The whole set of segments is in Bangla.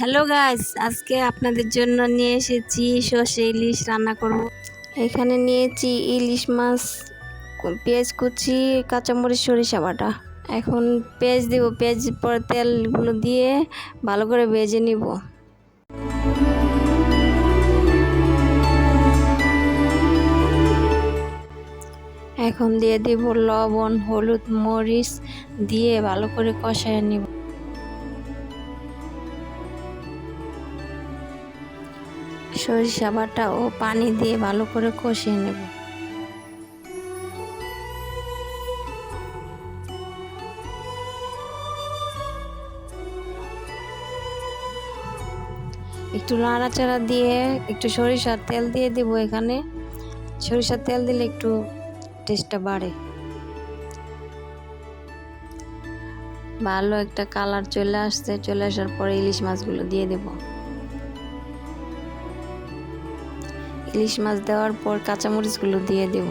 হ্যালো গাইস, আজকে আপনাদের জন্য নিয়ে এসেছি সর্ষে ইলিশ রান্না করব। এখানে নিয়েছি ইলিশ মাছ, পেঁয়াজ কুচি, কাঁচামরিচ, সরিষা বাটা। এখন পেঁয়াজ দেব, পেঁয়াজ পরে তেলগুলো দিয়ে ভালো করে ভেজে নিব। এখন দিয়ে দিব লবণ, হলুদ, মরিচ দিয়ে ভালো করে কষায় নিব। সরিষা বাটা ও পানি দিয়ে ভালো করে কষিয়ে নেব। একটু নাড়াচাড়া দিয়ে একটু সরিষার তেল দিয়ে দিব। এখানে সরিষার তেল দিলে একটু টেস্টটা বাড়ে। ভালো একটা কালার চলে আসার পরে ইলিশ মাছগুলো দিয়ে দেব। ইলিশ মাছ দেওয়ার পর কাঁচামরিচগুলো দিয়ে দেব।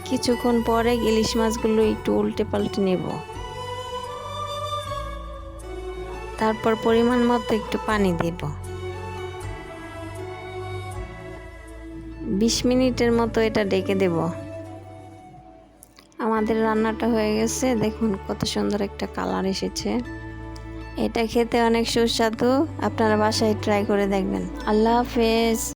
কিছুক্ষণ পরে ইলিশ মাছগুলো একটু উল্টে পাল্টে নেব। তারপর পরিমাণ মতো একটু পানি দেব। 20 মিনিটের মতো এটা ঢেকে দেব। আমাদের রান্নাটা হয়ে গেছে, দেখুন কত সুন্দর একটা কালার এসেছে। এটা খেতে অনেক সুস্বাদু, আপনারা বাসায় ট্রাই করে দেখবেন। আল্লাহ হাফেজ।